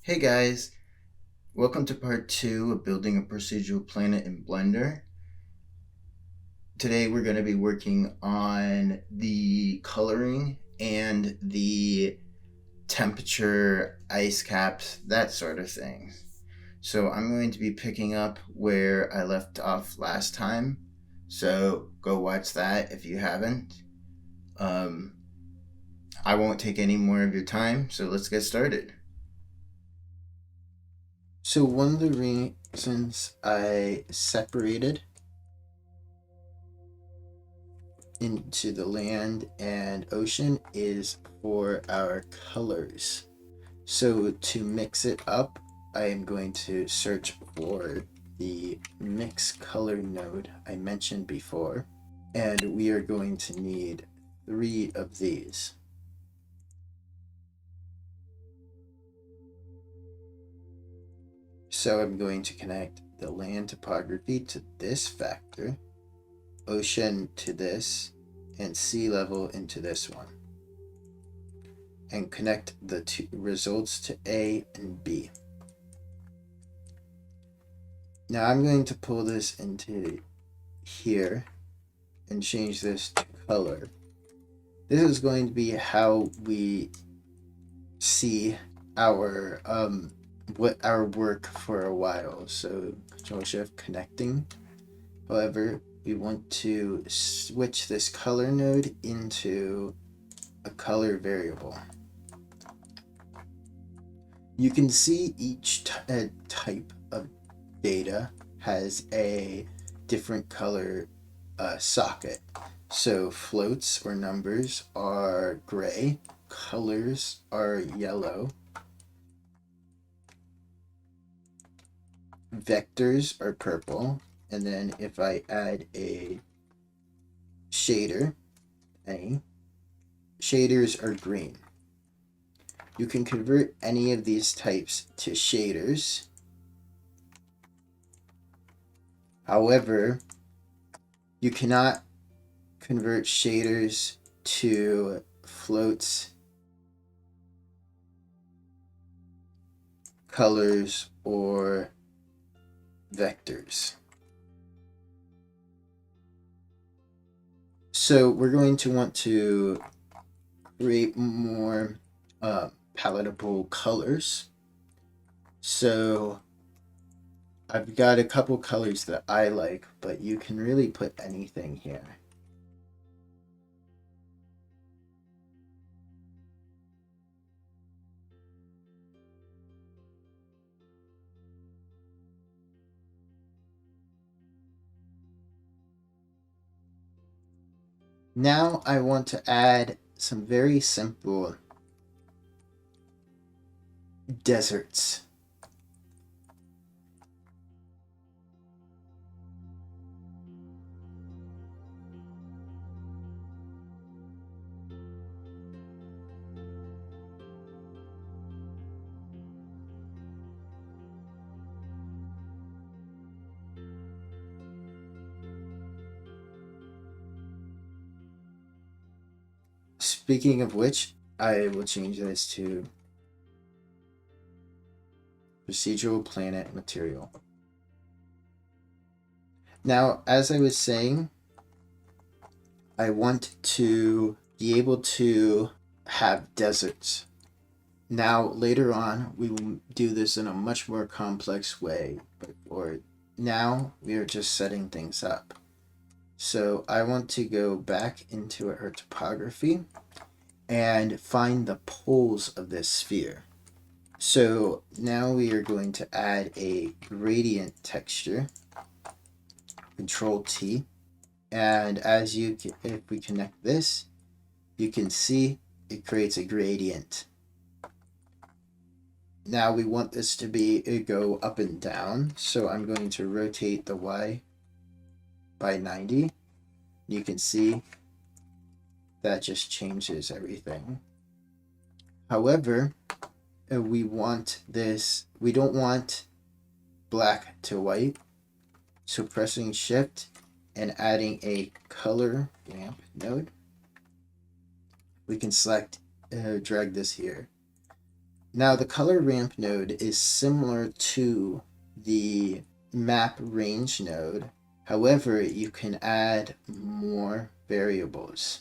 Hey guys, welcome to part 2 of building a procedural planet in Blender. Today we're going to be working on the coloring and the temperature, ice caps, that sort of thing. So I'm going to be picking up where I left off last time. So go watch that if you haven't. Um, I won't take any more of your time, so let's get started. So one of the reasons I separated into the land and ocean is for our colors. So to mix it up, I am going to search for the mix color node I mentioned before, and we are going to need 3 of these. So I'm going to connect the land topography to this factor, ocean to this, and sea level into this one, and connect the two results to A and B. Now I'm going to pull this into here and change this to color. This is going to be how we see our our work for a while. So Control Shift connecting. However, we want to switch this color node into a color variable. You can see each type of data has a different color socket. So floats or numbers are gray, colors are yellow, vectors are purple, and then if I add a shader, shaders are green. You can convert any of these types to shaders. However, you cannot convert shaders to floats, colors, or vectors. So we're going to want to create more palatable colors. So I've got a couple colors that I like, but you can really put anything here. Now I want to add some very simple deserts. Speaking of which, I will change this to procedural planet material. Now, as I was saying, I want to be able to have deserts. Now, later on, we will do this in a much more complex way, but for now, we are just setting things up. So I want to go back into our topography and find the poles of this sphere. So now we are going to add a gradient texture, Control T, and if we connect this, you can see it creates a gradient. Now we want this to go up and down, so I'm going to rotate the Y by 90. You can see that just changes everything. However, we don't want black to white, so pressing Shift and adding a color lamp node, we can select, drag this here. Now the color ramp node is similar to the map range node. However, you can add more variables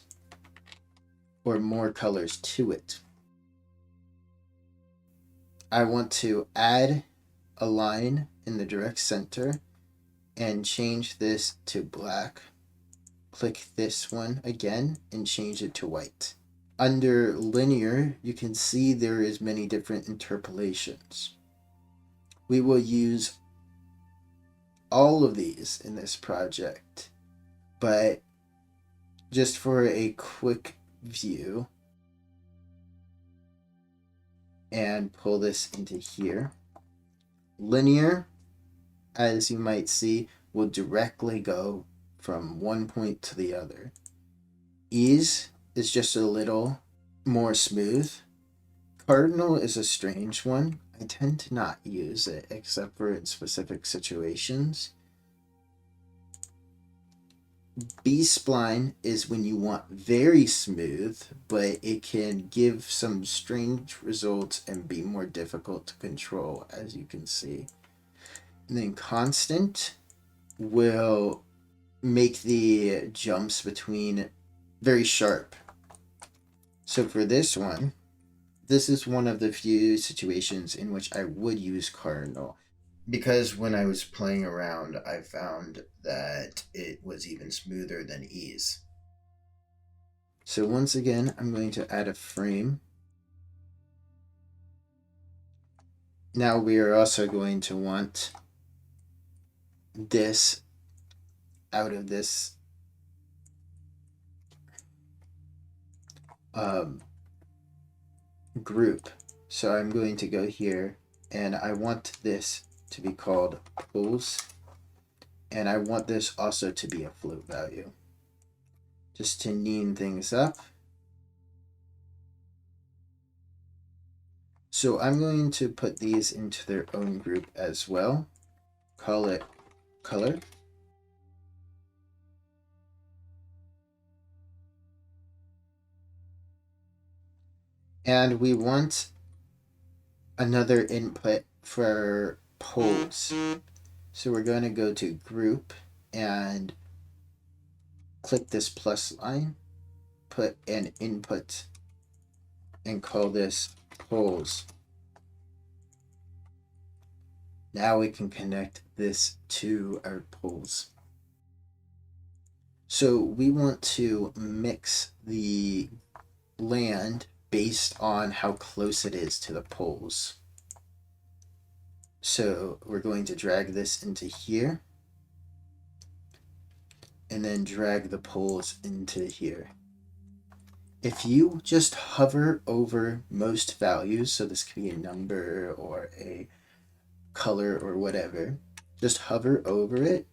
or more colors to it. I want to add a line in the direct center and change this to black. Click this one again and change it to white. Under linear, you can see there is many different interpolations. We will use all of these in this project, but just for a quick view, and pull this into here. Linear, as you might see, will directly go from one point to the other. Ease is just a little more smooth. Cardinal is a strange one. I tend to not use it except for in specific situations. B-spline is when you want very smooth, but it can give some strange results and be more difficult to control, as you can see. And then constant will make the jumps between very sharp. So for this one, this is one of the few situations in which I would use cardinal, because when I was playing around, I found that it was even smoother than ease. So once again, I'm going to add a frame. Now we are also going to want this out of this group. So I'm going to go here and I want this to be called pools, and I want this also to be a float value, just to neaten things up. So I'm going to put these into their own group as well. Call it color. And we want another input for poles. So we're going to go to group and click this plus line, put an input, and call this poles. Now we can connect this to our poles. So we want to mix the land based on how close it is to the poles. So we're going to drag this into here and then drag the poles into here. If you just hover over most values, so this could be a number or a color or whatever, just hover over it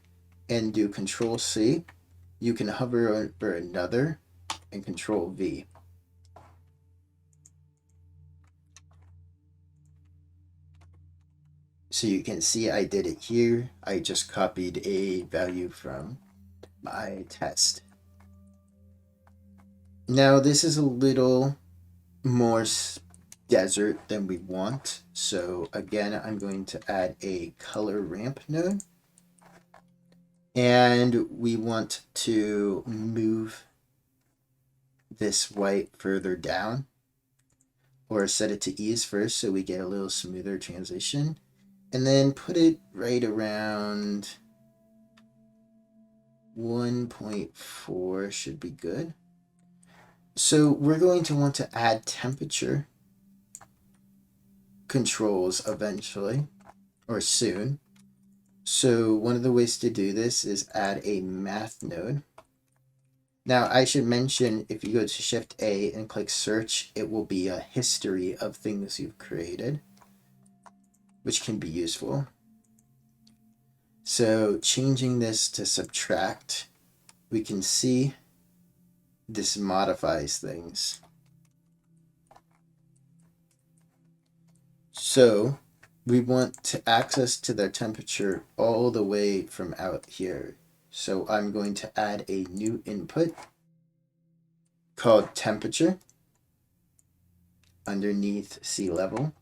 and do Control C. You can hover over another and Control V. So you can see I did it here. I just copied a value from my test. Now this is a little more desert than we want. So again, I'm going to add a color ramp node. And we want to move this white further down, or set it to ease first so we get a little smoother transition. And then put it right around 1.4 should be good. So we're going to want to add temperature controls eventually, or soon. So one of the ways to do this is add a math node. Now I should mention, if you go to Shift A and click search, it will be a history of things you've created, which can be useful. So changing this to subtract, we can see this modifies things. So we want to access to their temperature all the way from out here. So I'm going to add a new input called temperature underneath sea level.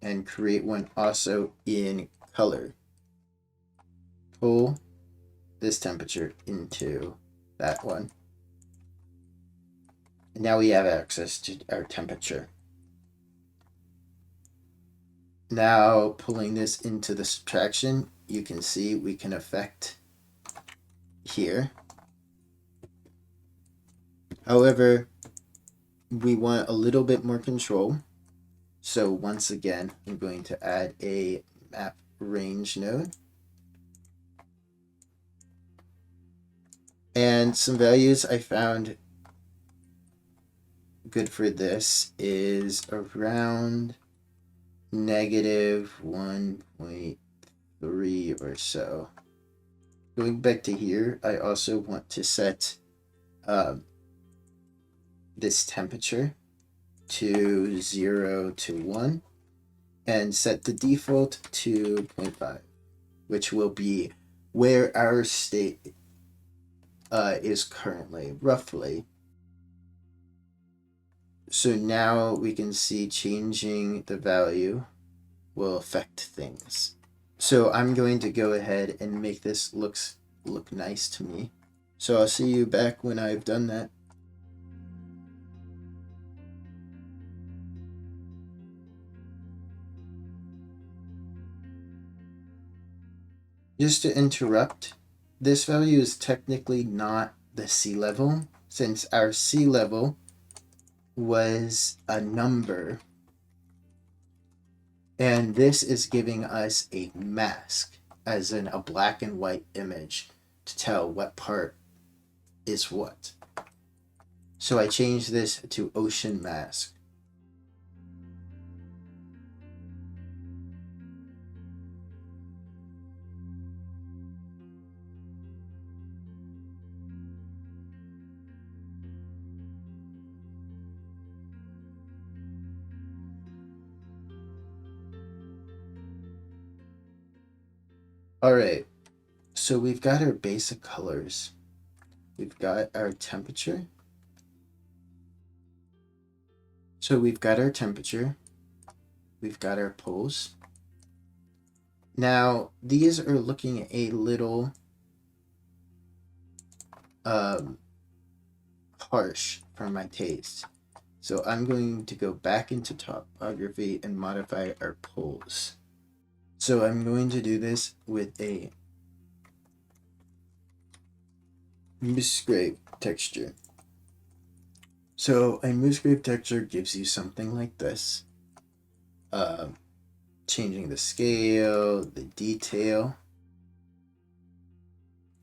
and create one also in color. Pull this temperature into that one. And now we have access to our temperature. Now pulling this into the subtraction, you can see we can affect here. However, we want a little bit more control. So once again, I'm going to add a map range node. And some values I found good for this is around -1.3 or so. Going back to here, I also want to set this temperature to 0 to 1 and set the default to 0.5, which will be where our state is currently, roughly. So now we can see changing the value will affect things. So I'm going to go ahead and make this look nice to me. So I'll see you back when I've done that. Just to interrupt, this value is technically not the sea level, since our sea level was a number. And this is giving us a mask, as in a black and white image, to tell what part is what. So I changed this to ocean mask. All right, so we've got our basic colors. We've got our temperature. So we've got our temperature. We've got our poles. Now, these are looking a little harsh for my taste. So I'm going to go back into topography and modify our poles. So I'm going to do this with a scrape texture. So a moose scrape texture gives you something like this. Changing the scale, the detail,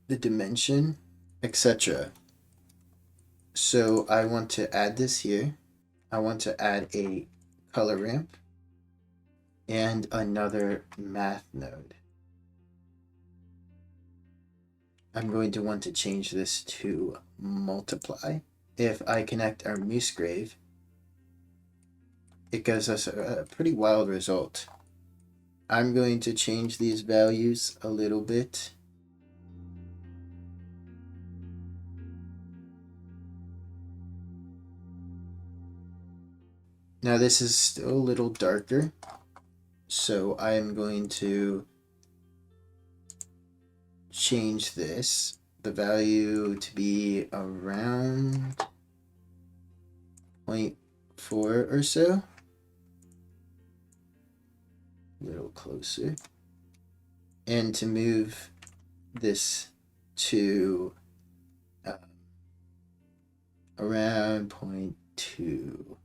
the dimension, etc. So I want to add this here. I want to add a color ramp and another math node. I'm going to want to change this to multiply. If I connect our moose grave, it gives us a pretty wild result. I'm going to change these values a little bit. Now this is still a little darker, so I'm going to change the value to be around 0.4 or so. A little closer. And to move this to around 0.2.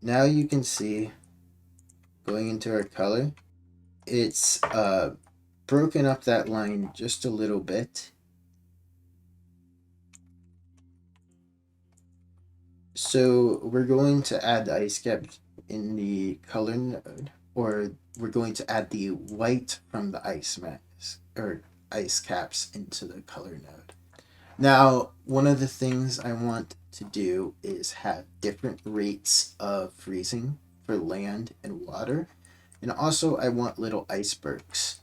Now you can see, going into our color, it's broken up that line just a little bit. So we're going to add the ice caps in the color node, or we're going to add the white from the ice mask or ice caps into the color node. Now, one of the things I want to do is have different rates of freezing for land and water. And also I want little icebergs.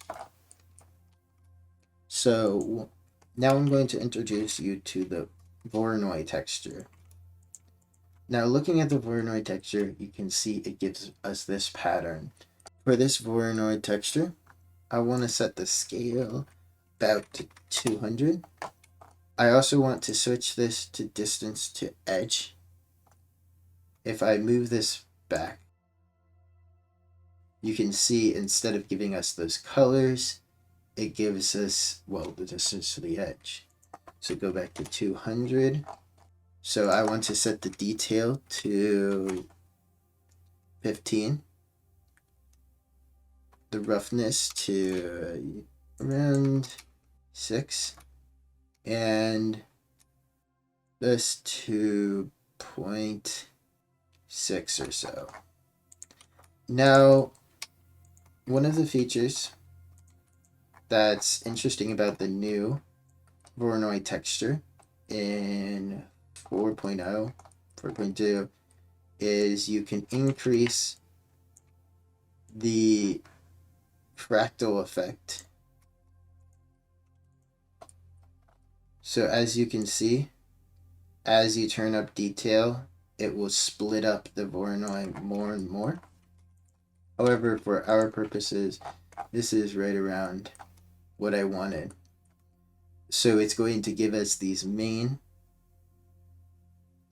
So now I'm going to introduce you to the Voronoi texture. Now looking at the Voronoi texture, you can see it gives us this pattern. For this Voronoi texture, I want to set the scale about to 200. I also want to switch this to distance to edge. If I move this back, you can see instead of giving us those colors, it gives us, well, the distance to the edge. So go back to 200. So I want to set the detail to 15. The roughness to around 6. And this to 0.6 or so. Now, one of the features that's interesting about the new Voronoi texture in 4.0, 4.2 is you can increase the fractal effect. So as you can see, as you turn up detail, it will split up the Voronoi more and more. However, for our purposes, this is right around what I wanted. So it's going to give us these main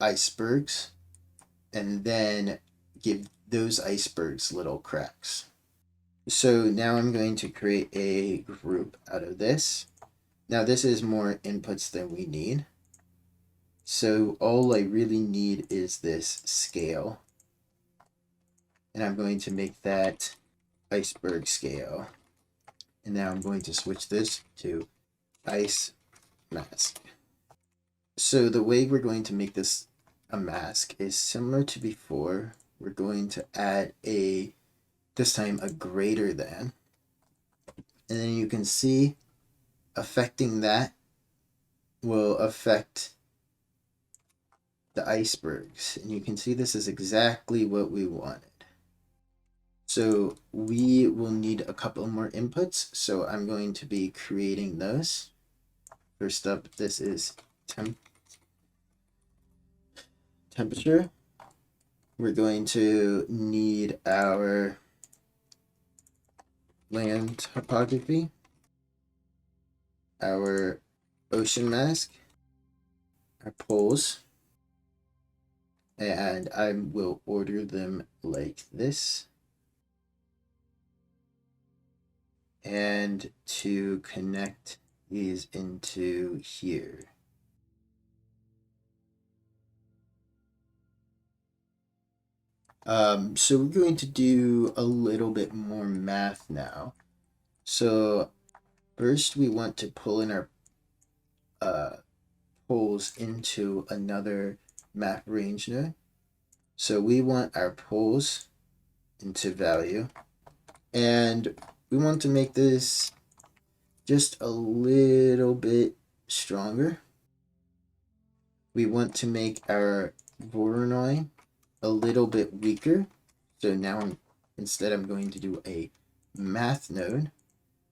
icebergs and then give those icebergs little cracks. So now I'm going to create a group out of this. Now this is more inputs than we need. So all I really need is this scale. And I'm going to make that iceberg scale. And now I'm going to switch this to ice mask. So the way we're going to make this a mask is similar to before. We're going to add this time a greater than. And then you can see affecting that will affect the icebergs. And you can see this is exactly what we wanted. So we will need a couple more inputs. So I'm going to be creating those. First up, this is temperature. We're going to need our land topography, our ocean mask, our poles, and I will order them like this. And to connect these into here. So we're going to do a little bit more math now. So first we want to pull in our poles into another map range node. So we want our poles into value. And we want to make this just a little bit stronger. We want to make our Voronoi a little bit weaker. So now instead I'm going to do a math node,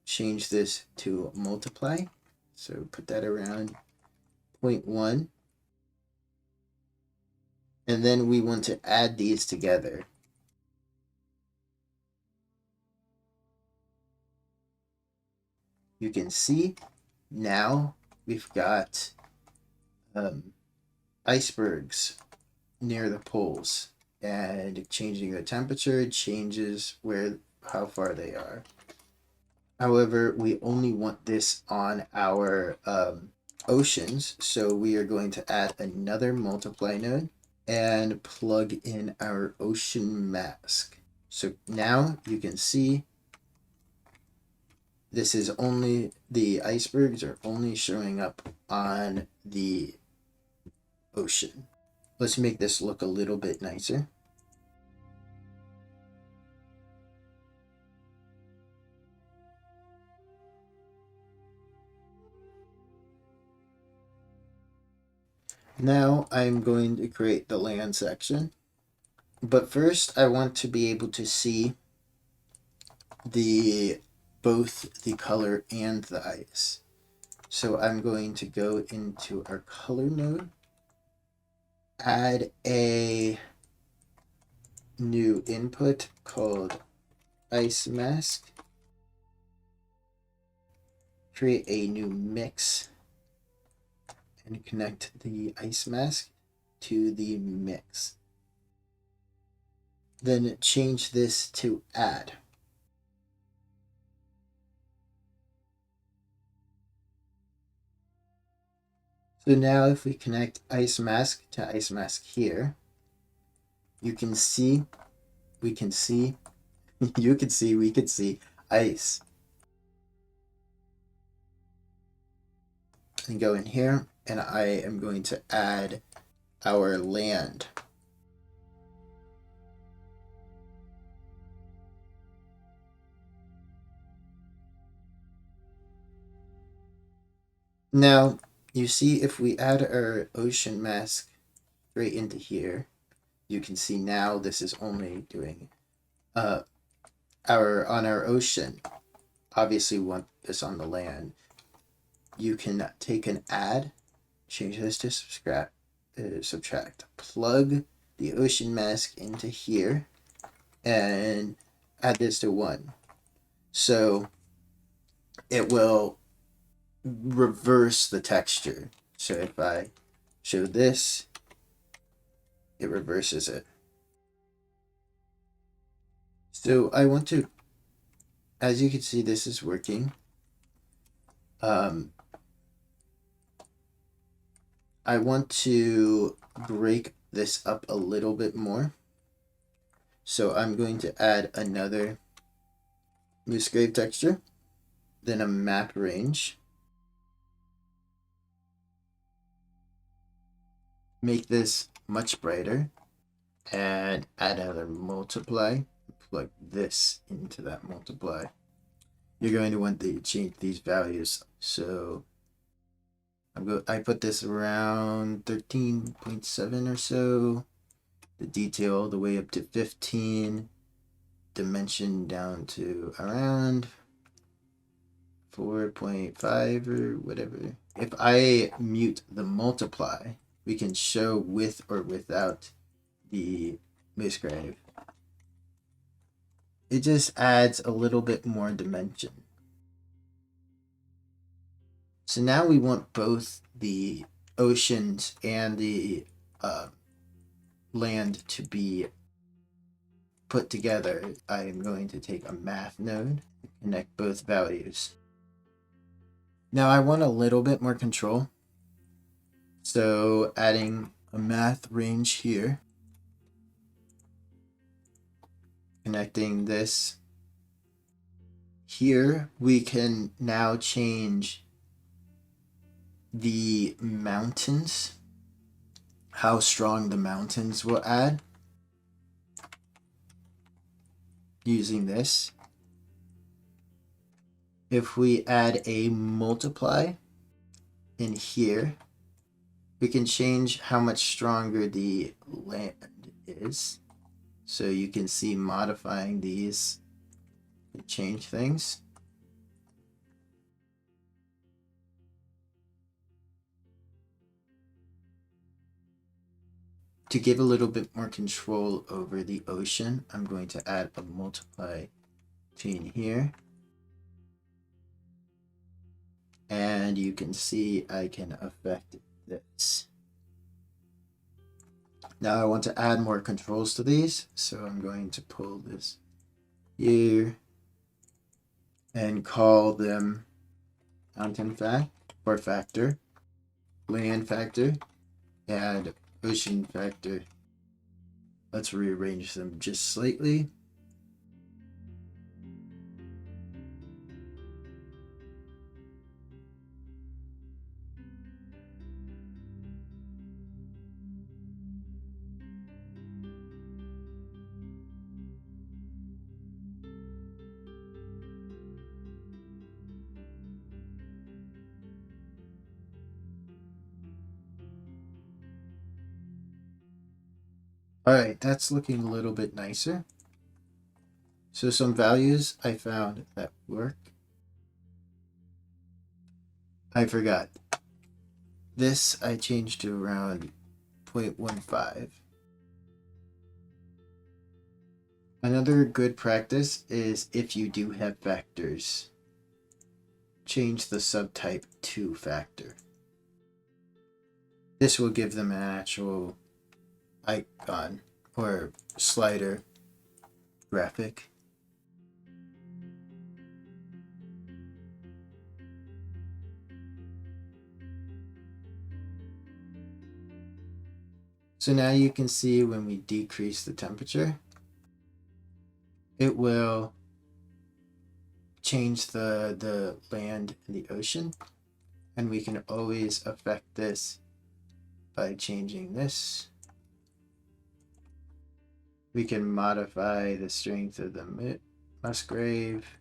change this to multiply. So put that around 0.1. And then we want to add these together. You can see now we've got icebergs near the poles, and changing the temperature changes how far they are. However, we only want this on our oceans, so we are going to add another multiply node and plug in our ocean mask. So now you can see this is only, the icebergs are only showing up on the ocean. Let's make this look a little bit nicer. Now I'm going to create the land section. But first I want to be able to see both the color and the ice. So I'm going to go into our color node, add a new input called ice mask. Create a new mix and connect the ice mask to the mix. Then change this to add. So now if we connect ice mask to ice mask here, you can see, we can see, you can see, we can see ice. And go in here, and I am going to add our land. Now, you see if we add our ocean mask right into here, you can see now this is only doing on our ocean. Obviously we want this on the land. You can take an add, change this to subtract, plug the ocean mask into here, and add this to 1. So it will reverse the texture. So if I show this, it reverses it. So I want to, as you can see, this is working. I want to break this up a little bit more. So I'm going to add another moose grave texture, then a map range. Make this much brighter and add another multiply. Plug this into that multiply. You're going to want to change these values. So I put this around 13.7 or so. The detail all the way up to 15. Dimension down to around 4.5 or whatever. If I mute the multiply, we can show with or without the moose grave. It just adds a little bit more dimension. So now we want both the oceans and the land to be put together. I am going to take a math node and connect both values. Now I want a little bit more control. So adding a math range here, connecting this here, we can now change the mountains, how strong the mountains will add using this. If we add a multiply in here, we can change how much stronger the land is. So you can see modifying these to change things. To give a little bit more control over the ocean, I'm going to add a multiply chain here. And you can see I can affect this. Now I want to add more controls to these, so I'm going to pull this here and call them mountain fact or factor, land factor, and ocean factor. Let's rearrange them just slightly. All right, that's looking a little bit nicer. So some values I found that work. I forgot. This I changed to around 0.15. Another good practice is if you do have factors, change the subtype to factor. This will give them an actual icon or slider graphic. So now you can see when we decrease the temperature, it will change the land and the ocean, and we can always affect this by changing this. We can modify the strength of the Musgrave,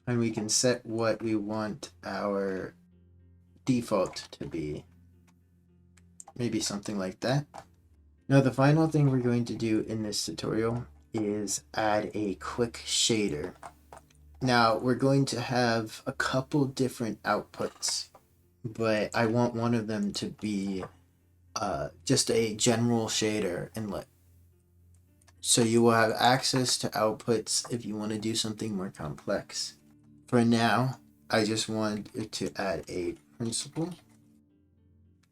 and we can set what we want our default to be. Maybe something like that. Now the final thing we're going to do in this tutorial is add a quick shader. Now we're going to have a couple different outputs, but I want one of them to be just a general shader inlet. So you will have access to outputs if you want to do something more complex. For now, I just want to add a principle,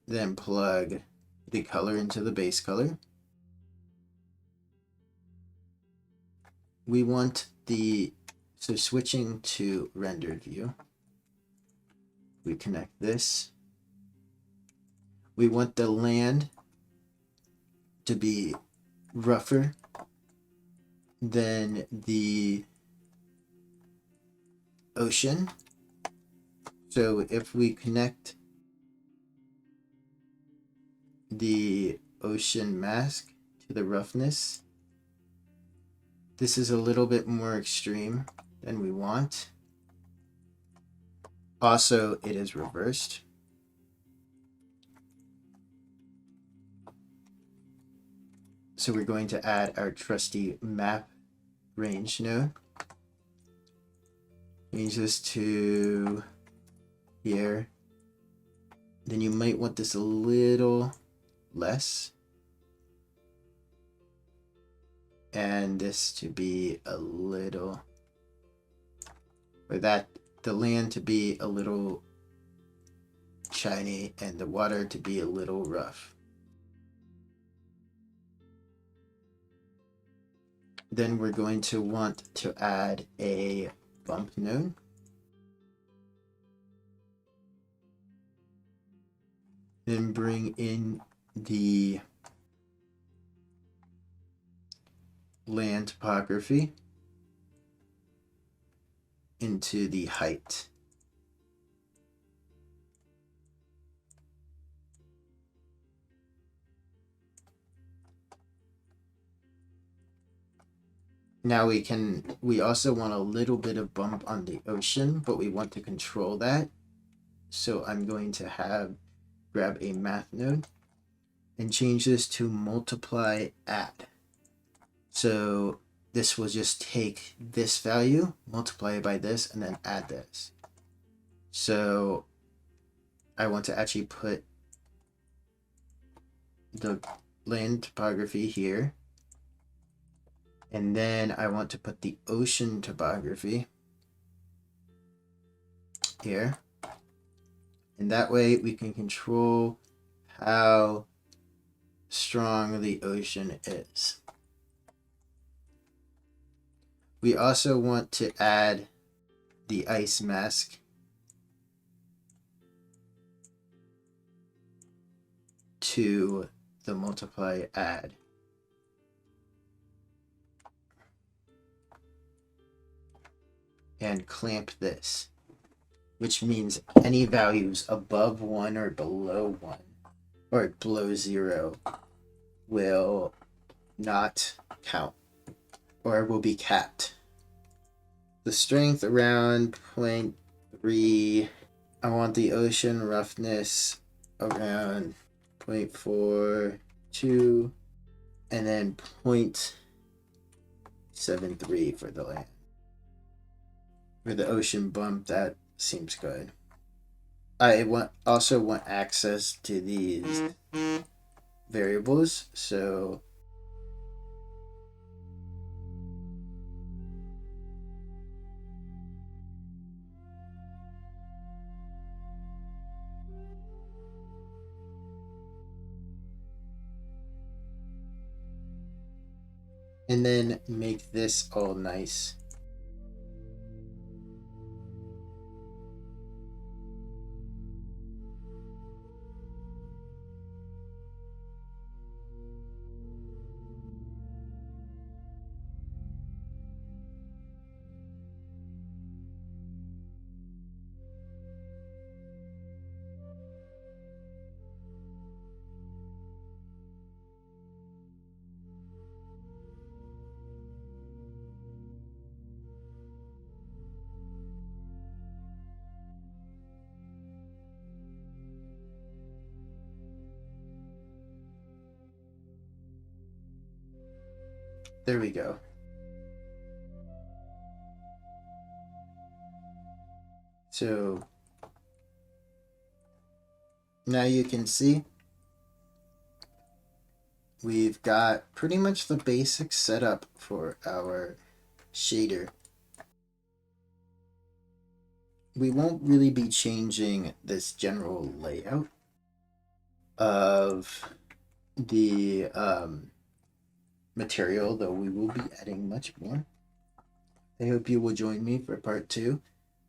then plug the color into the base color. We want so switching to rendered view, we connect this. We want the land to be rougher than the ocean. So if we connect the ocean mask to the roughness, this is a little bit more extreme than we want. Also, it is reversed. So we're going to add our trusty map range node. Change this to here. Then you might want this a little less. And this to be a little, or that the land to be a little shiny and the water to be a little rough. Then we're going to want to add a bump node. Then bring in the land topography into the height. Now we also want a little bit of bump on the ocean, but we want to control that. So I'm going to grab a math node and change this to multiply add. So this will just take this value, multiply it by this, and then add this. So I want to actually put the land topography here. And then I want to put the ocean topography here. And that way we can control how strong the ocean is. We also want to add the ice mask to the multiply add. And clamp this, which means any values above 1 or below 1 or below 0 will not count or will be capped. The strength around 0.3. I want the ocean roughness around 0.42 and then 0.73 for the land. For the ocean bump, that seems good. also want access to these variables, so and then make this all nice. There we go. So now you can see we've got pretty much the basics set up for our shader. We won't really be changing this general layout of the material, though we will be adding much more. I hope you will join me for part 2,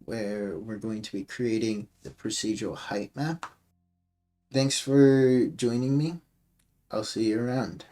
where we're going to be creating the procedural height map. Thanks for joining me. I'll see you around.